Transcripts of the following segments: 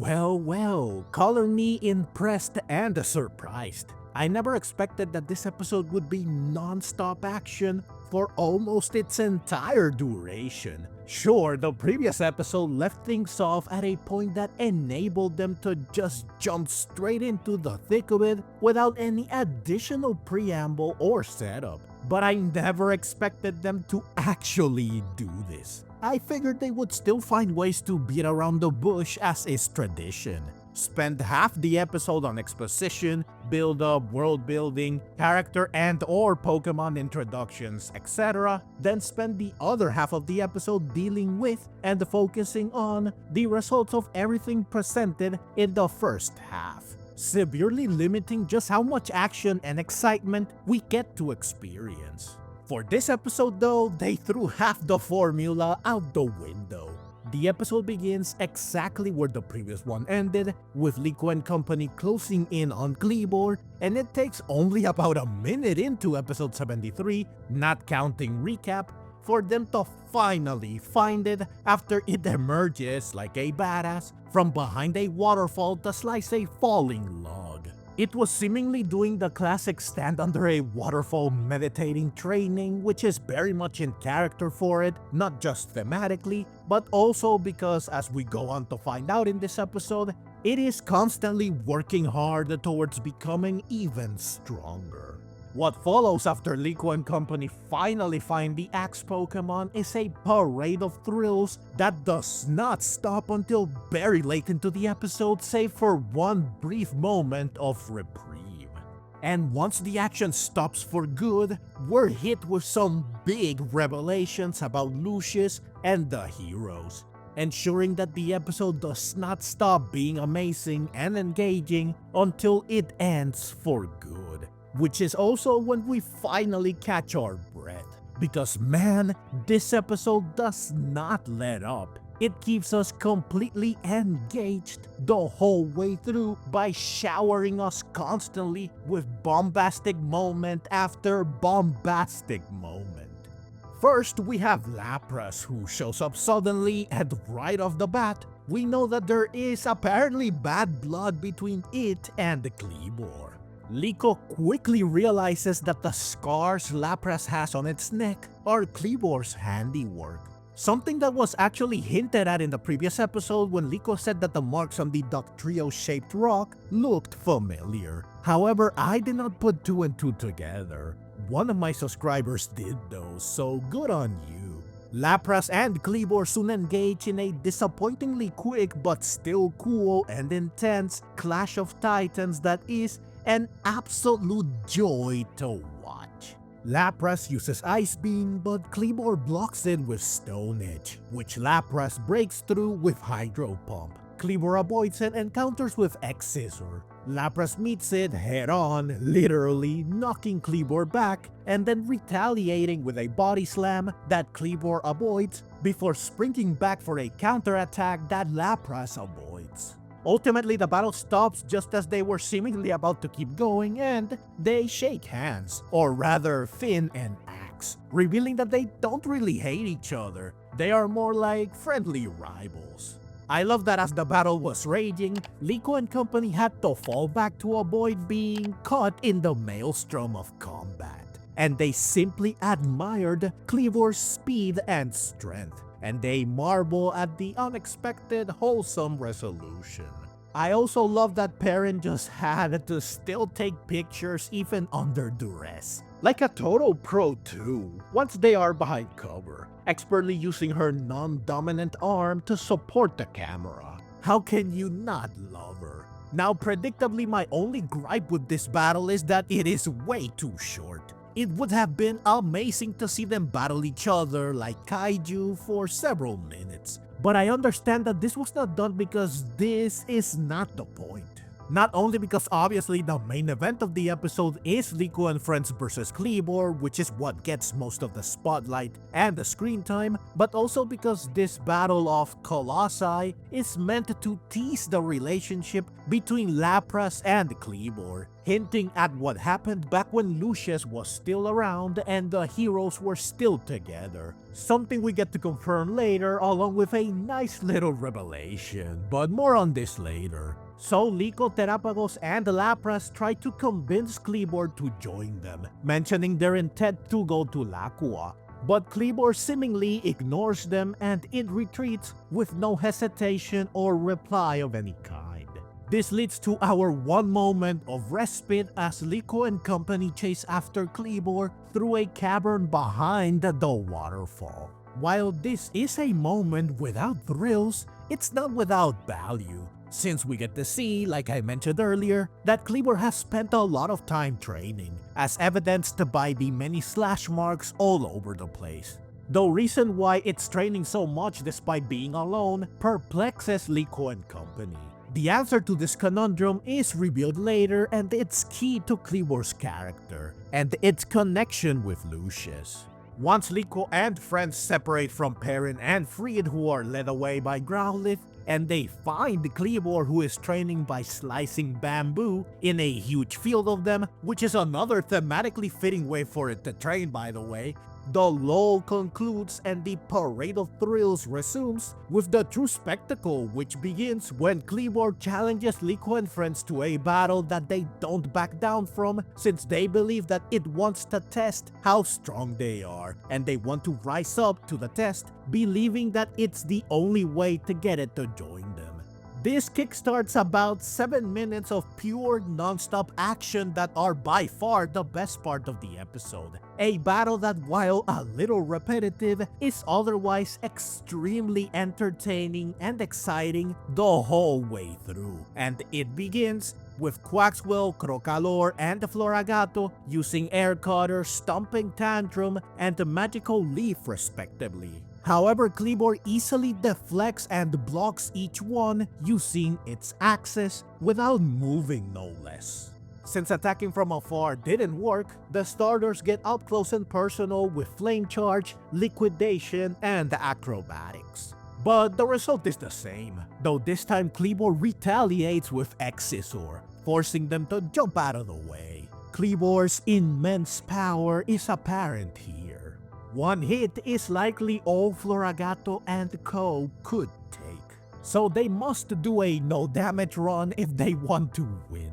Well, color me impressed and surprised. I never expected that this episode would be non-stop action for almost its entire duration. Sure, the previous episode left things off at a point that enabled them to just jump straight into the thick of it without any additional preamble or setup. But I never expected them to actually do this. I figured they would still find ways to beat around the bush as is tradition. Spend half the episode on exposition, build up, world building, character and or Pokemon introductions, etc. Then spend the other half of the episode dealing with and focusing on the results of everything presented in the first half, severely limiting just how much action and excitement we get to experience. For this episode though, they threw half the formula out the window. The episode begins exactly where the previous one ended, with Liko and company closing in on Kleavor, and it takes only about a minute into episode 73, not counting recap, for them to finally find it after it emerges like a badass from behind a waterfall to slice a falling log. It was seemingly doing the classic stand under a waterfall meditating training, which is very much in character for it, not just thematically, but also because, as we go on to find out in this episode, it is constantly working hard towards becoming even stronger. What follows after Liko and company finally find the Axe Pokemon is a parade of thrills that does not stop until very late into the episode, save for one brief moment of reprieve. And once the action stops for good, we're hit with some big revelations about Lucius and the heroes, ensuring that the episode does not stop being amazing and engaging until it ends for good. Which is also when we finally catch our breath. Because man, this episode does not let up. It keeps us completely engaged the whole way through by showering us constantly with bombastic moment after bombastic moment. First, we have Lapras, who shows up suddenly, and right off the bat, we know that there is apparently bad blood between it and Kleavor. Liko quickly realizes that the scars Lapras has on its neck are Kleavor's handiwork. Something that was actually hinted at in the previous episode when Liko said that the marks on the Dugtrio-shaped rock looked familiar. However, I did not put two and two together. One of my subscribers did though, so good on you. Lapras and Kleavor soon engage in a disappointingly quick but still cool and intense clash of titans that is an absolute joy to watch. Lapras uses Ice Beam, but Kleavor blocks it with Stone Edge, which Lapras breaks through with Hydro Pump. Kleavor avoids it and counters with X-Scissor. Lapras meets it head-on, literally knocking Kleavor back, and then retaliating with a Body Slam that Kleavor avoids before sprinting back for a counterattack that Lapras avoids. Ultimately, the battle stops just as they were seemingly about to keep going, and they shake hands, or rather Finn and Axe, revealing that they don't really hate each other. They are more like friendly rivals. I love that as the battle was raging, Liko and company had to fall back to avoid being caught in the maelstrom of combat, and they simply admired Kleavor's speed and strength, and they marvel at the unexpected wholesome resolution. I also love that Perrin just had to still take pictures even under duress. Like a total pro too, once they are behind cover, expertly using her non-dominant arm to support the camera. How can you not love her? Now predictably, my only gripe with this battle is that it is way too short. It would have been amazing to see them battle each other like kaiju for several minutes. But I understand that this was not done because this is not the point. Not only because obviously the main event of the episode is Liko and friends versus Kleavor, which is what gets most of the spotlight and the screen time, but also because this battle of Colossi is meant to tease the relationship between Lapras and Kleavor, hinting at what happened back when Lucius was still around and the heroes were still together. Something we get to confirm later along with a nice little revelation, but more on this later. So Liko, Terapagos, and Lapras try to convince Kleavor to join them, mentioning their intent to go to Lacua. But Kleavor seemingly ignores them and it retreats with no hesitation or reply of any kind. This leads to our one moment of respite as Liko and company chase after Kleavor through a cavern behind the waterfall. While this is a moment without thrills, it's not without value, since we get to see, like I mentioned earlier, that Kleavor has spent a lot of time training, as evidenced by the many slash marks all over the place. The reason why it's training so much despite being alone perplexes Liko and company. The answer to this conundrum is revealed later, and it's key to Kleavor's character and its connection with Lucius. Once Liko and friends separate from Perrin and Fried, who are led away by Growlithe, and they find Kleavor, who is training by slicing bamboo in a huge field of them, which is another thematically fitting way for it to train, by the way. The lull concludes and the parade of thrills resumes with the true spectacle, which begins when Kleavor challenges Liko and friends to a battle that they don't back down from, since they believe that it wants to test how strong they are, and they want to rise up to the test, believing that it's the only way to get it to join them. This kickstarts about 7 minutes of pure non-stop action that are by far the best part of the episode. A battle that, while a little repetitive, is otherwise extremely entertaining and exciting the whole way through. And it begins with Quaxwell, Crocalor, and Floragato using Air Cutter, Stomping Tantrum, and the Magical Leaf respectively. However, Kleavor easily deflects and blocks each one using its axes without moving, no less. Since attacking from afar didn't work, the starters get up close and personal with Flame Charge, Liquidation, and Acrobatics. But the result is the same, though this time Kleavor retaliates with Excisor, forcing them to jump out of the way. Kleavor's immense power is apparent here. One hit is likely all Floragato and Co could take, so they must do a no damage run if they want to win.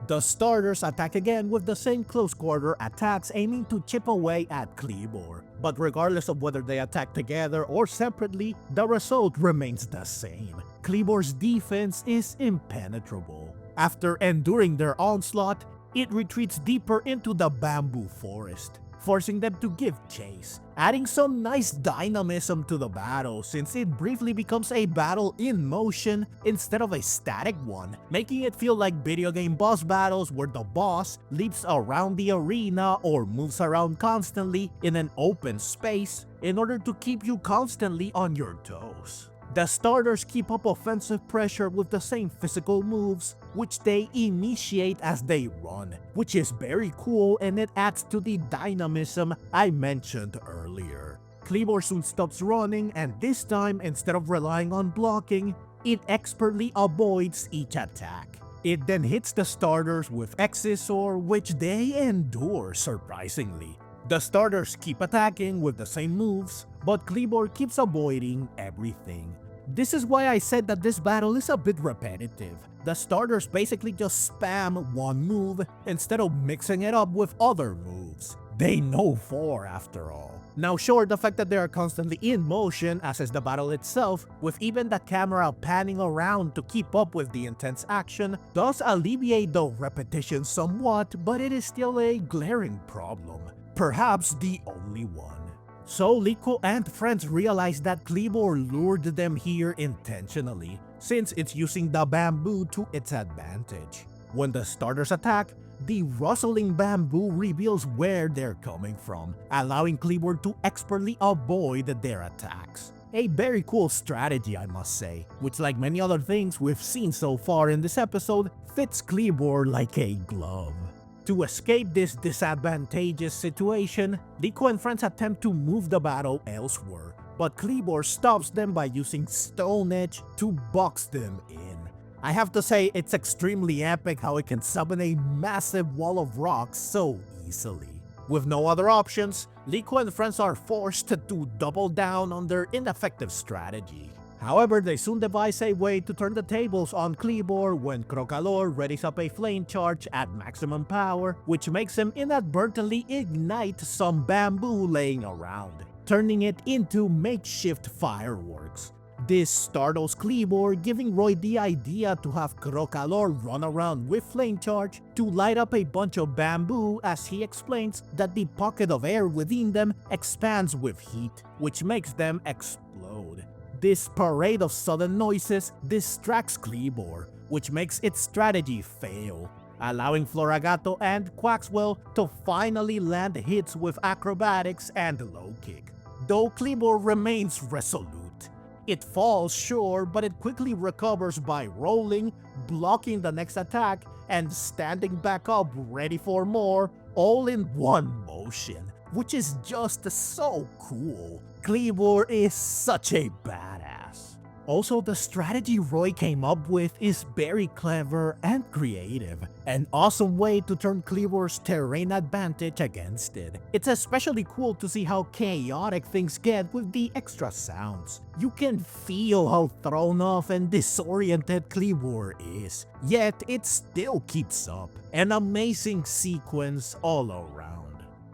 The starters attack again with the same close quarter attacks aiming to chip away at Kleavor, but regardless of whether they attack together or separately, the result remains the same. Kleavor's defense is impenetrable. After enduring their onslaught, it retreats deeper into the bamboo forest, forcing them to give chase, adding some nice dynamism to the battle since it briefly becomes a battle in motion instead of a static one, making it feel like video game boss battles where the boss leaps around the arena or moves around constantly in an open space in order to keep you constantly on your toes. The starters keep up offensive pressure with the same physical moves, which they initiate as they run, which is very cool and it adds to the dynamism I mentioned earlier. Kleavor soon stops running, and this time, instead of relying on blocking, it expertly avoids each attack. It then hits the starters with Excisor, which they endure surprisingly. The starters keep attacking with the same moves, but Kleavor keeps avoiding everything. This is why I said that this battle is a bit repetitive. The starters basically just spam one move instead of mixing it up with other moves. They know 4 after all. Now sure, the fact that they are constantly in motion, as is the battle itself, with even the camera panning around to keep up with the intense action, does alleviate the repetition somewhat, but it is still a glaring problem. Perhaps the only one. So Liko and friends realize that Kleavor lured them here intentionally, since it's using the bamboo to its advantage. When the starters attack, the rustling bamboo reveals where they're coming from, allowing Kleavor to expertly avoid their attacks. A very cool strategy, I must say, which, like many other things we've seen so far in this episode, fits Kleavor like a glove. To escape this disadvantageous situation, Liko and friends attempt to move the battle elsewhere, but Kleavor stops them by using Stone Edge to box them in. I have to say, it's extremely epic how it can summon a massive wall of rocks so easily. With no other options, Liko and friends are forced to double down on their ineffective strategy. However, they soon devise a way to turn the tables on Kleavor when Crocalor readies up a flame charge at maximum power, which makes him inadvertently ignite some bamboo laying around, turning it into makeshift fireworks. This startles Kleavor, giving Roy the idea to have Crocalor run around with flame charge to light up a bunch of bamboo, as he explains that the pocket of air within them expands with heat, which makes them explode. This parade of sudden noises distracts Kleavor, which makes its strategy fail, allowing Floragato and Quaxwell to finally land hits with acrobatics and low kick. Though Kleavor remains resolute. It falls, sure, but it quickly recovers by rolling, blocking the next attack, and standing back up ready for more, all in one motion, which is just so cool. Kleavor is such a badass. Also, the strategy Roy came up with is very clever and creative, an awesome way to turn Kleavor's terrain advantage against it. It's especially cool to see how chaotic things get with the extra sounds. You can feel how thrown off and disoriented Kleavor is, yet it still keeps up. An amazing sequence all around.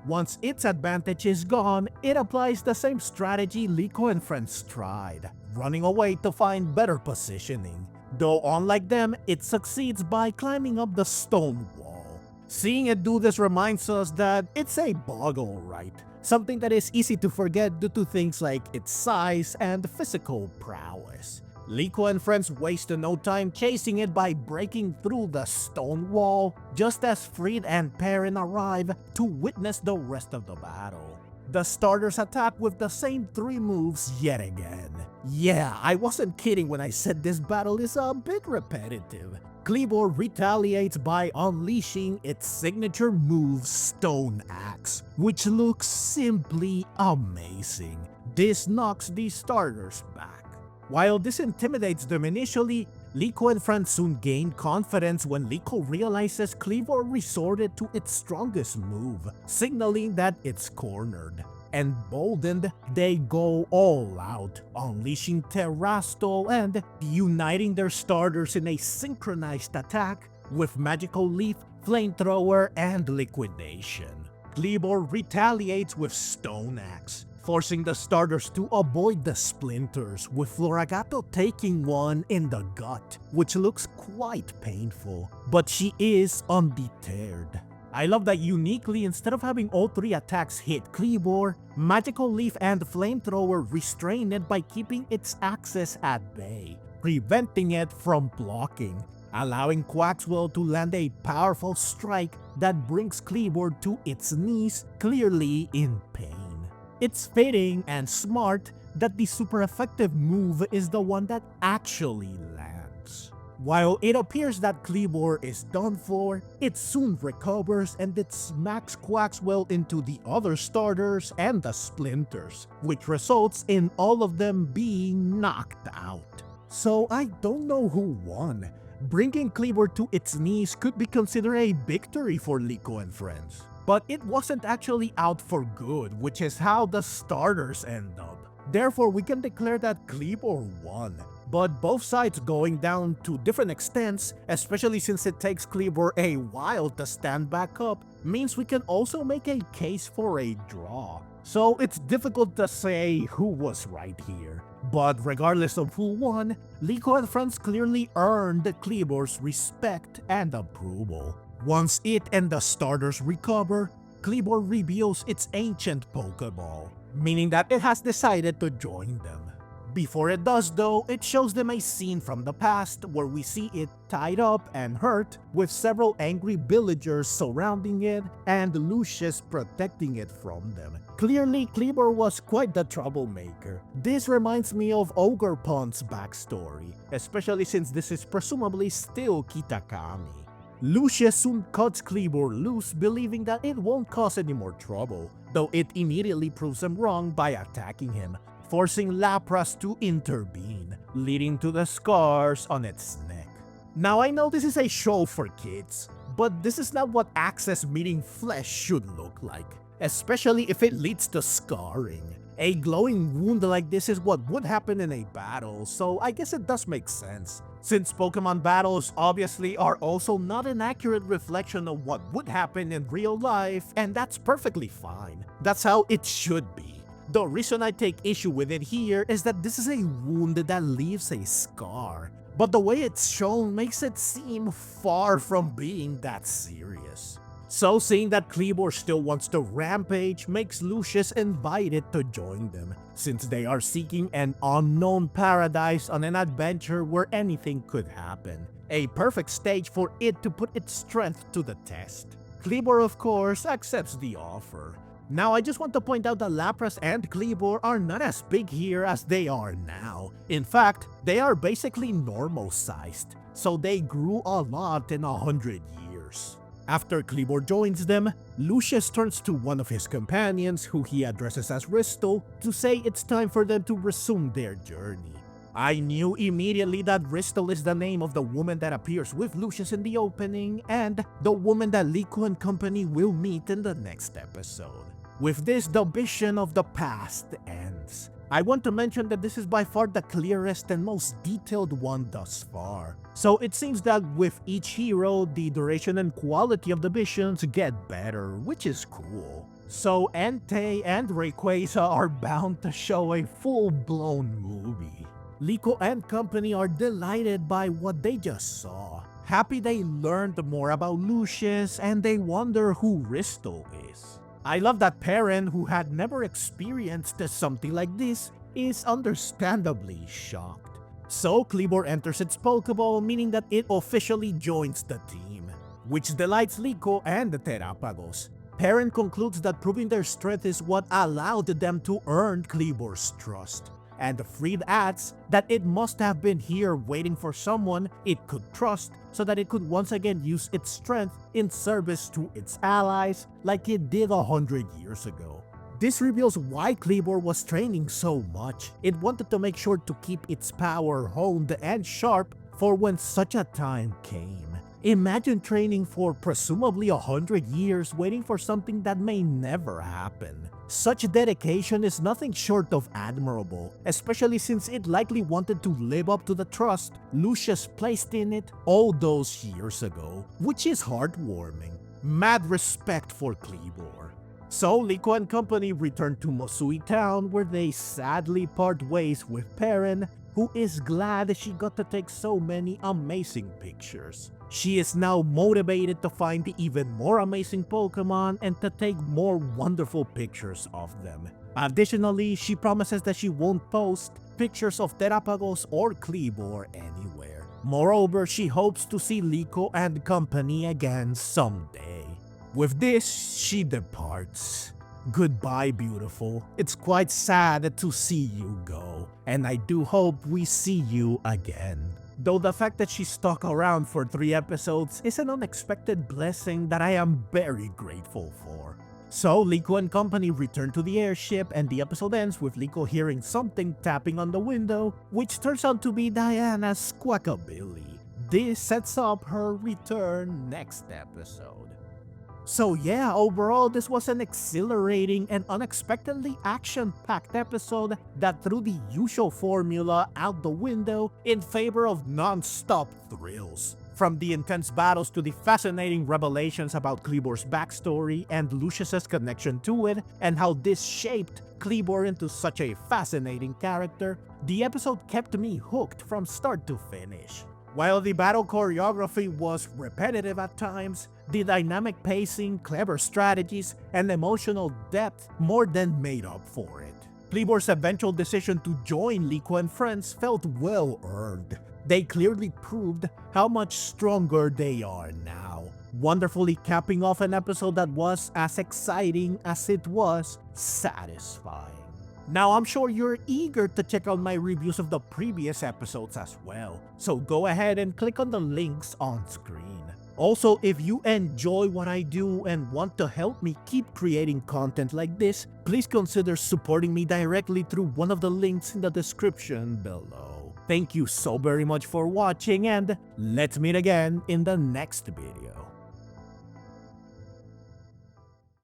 Once its advantage is gone, it applies the same strategy Liko and friends tried, running away to find better positioning. Though unlike them, it succeeds by climbing up the stone wall. Seeing it do this reminds us that it's a bug alright, something that is easy to forget due to things like its size and physical prowess. Liko and friends waste no time chasing it by breaking through the stone wall, just as Fried and Perrin arrive to witness the rest of the battle. The starters attack with the same 3 moves yet again. Yeah, I wasn't kidding when I said this battle is a bit repetitive. Kleavor retaliates by unleashing its signature move Stone Axe, which looks simply amazing. This knocks the starters back. While this intimidates them initially, Liko and friends soon gain confidence when Liko realizes Kleavor resorted to its strongest move, signaling that it's cornered. Emboldened, they go all out, unleashing Terastal and uniting their starters in a synchronized attack with Magical Leaf, Flamethrower, and Liquidation. Kleavor retaliates with Stone Axe, forcing the starters to avoid the splinters, with Floragato taking one in the gut, which looks quite painful, but she is undeterred. I love that uniquely, instead of having all 3 attacks hit Kleavor, Magical Leaf and Flamethrower restrain it by keeping its axis at bay, preventing it from blocking, allowing Quaxwell to land a powerful strike that brings Kleavor to its knees, clearly in pain. It's fitting and smart that the super effective move is the one that actually lands. While it appears that Kleavor is done for, it soon recovers and it smacks Quaxwell into the other starters and the splinters, which results in all of them being knocked out. So I don't know who won. Bringing Kleavor to its knees could be considered a victory for Liko and friends. But it wasn't actually out for good, which is how the starters end up. Therefore, we can declare that Kleavor won. But both sides going down to different extents, especially since it takes Kleavor a while to stand back up, means we can also make a case for a draw. So it's difficult to say who was right here. But regardless of who won, Liko and friends clearly earned Kleavor's respect and approval. Once it and the starters recover, Kleavor reveals its ancient Pokeball, meaning that it has decided to join them. Before it does though, it shows them a scene from the past where we see it tied up and hurt, with several angry villagers surrounding it and Lucius protecting it from them. Clearly, Kleavor was quite the troublemaker. This reminds me of Ogerpon's backstory, especially since this is presumably still Kitakami. Lucius soon cuts Kleavor loose, believing that it won't cause any more trouble, though it immediately proves him wrong by attacking him, forcing Lapras to intervene, leading to the scars on its neck. Now I know this is a show for kids, but this is not what access meeting flesh should look like, especially if it leads to scarring. A glowing wound like this is what would happen in a battle, so I guess it does make sense, since Pokemon battles obviously are also not an accurate reflection of what would happen in real life, and that's perfectly fine. That's how it should be. The reason I take issue with it here is that this is a wound that leaves a scar, but the way it's shown makes it seem far from being that serious. So seeing that Kleavor still wants to rampage makes Lucius invite it to join them, since they are seeking an unknown paradise on an adventure where anything could happen. A perfect stage for it to put its strength to the test. Kleavor of course accepts the offer. Now I just want to point out that Lapras and Kleavor are not as big here as they are now. In fact, they are basically normal sized, so they grew a lot in 100 years. After Kleavor joins them, Lucius turns to one of his companions, who he addresses as Ristle, to say it's time for them to resume their journey. I knew immediately that Ristle is the name of the woman that appears with Lucius in the opening, and the woman that Liko and company will meet in the next episode. With this, the vision of the past ends. I want to mention that this is by far the clearest and most detailed one thus far. So it seems that with each hero, the duration and quality of the visions get better, which is cool. So Entei and Rayquaza are bound to show a full-blown movie. Liko and company are delighted by what they just saw. Happy they learned more about Lucius, and they wonder who Ristle is. I love that Perrin, who had never experienced something like this, is understandably shocked. So Kleavor enters its Pokeball, meaning that it officially joins the team, which delights Liko and the Terapagos. Perrin concludes that proving their strength is what allowed them to earn Kleavor's trust, and Fried adds that it must have been here waiting for someone it could trust so that it could once again use its strength in service to its allies like it did 100 years ago. This reveals why Kleavor was training so much. It wanted to make sure to keep its power honed and sharp for when such a time came. Imagine training for presumably 100 years waiting for something that may never happen. Such dedication is nothing short of admirable, especially since it likely wanted to live up to the trust Lucius placed in it all those years ago, which is heartwarming. Mad respect for Kleavor. So Liko and company return to Mosui Town, where they sadly part ways with Perrin, who is glad she got to take so many amazing pictures. She is now motivated to find even more amazing Pokemon and to take more wonderful pictures of them. Additionally, she promises that she won't post pictures of Terapagos or Kleavor anywhere. Moreover, she hopes to see Liko and company again someday. With this, she departs. Goodbye, beautiful. It's quite sad to see you go, and I do hope we see you again. Though the fact that she stuck around for 3 episodes is an unexpected blessing that I am very grateful for. So Liko and company return to the airship, and the episode ends with Liko hearing something tapping on the window, which turns out to be Diana's Squawkabilly. This sets up her return next episode. So yeah, overall this was an exhilarating and unexpectedly action-packed episode that threw the usual formula out the window in favor of non-stop thrills. From the intense battles to the fascinating revelations about Kleavor's backstory and Lucius's connection to it, and how this shaped Kleavor into such a fascinating character, the episode kept me hooked from start to finish. While the battle choreography was repetitive at times, the dynamic pacing, clever strategies, and emotional depth more than made up for it. Kleavor's eventual decision to join Liko and friends felt well earned. They clearly proved how much stronger they are now, wonderfully capping off an episode that was as exciting as it was satisfying. Now I'm sure you're eager to check out my reviews of the previous episodes as well, so go ahead and click on the links on screen. Also, if you enjoy what I do and want to help me keep creating content like this, please consider supporting me directly through one of the links in the description below. Thank you so very much for watching, and let's meet again in the next video.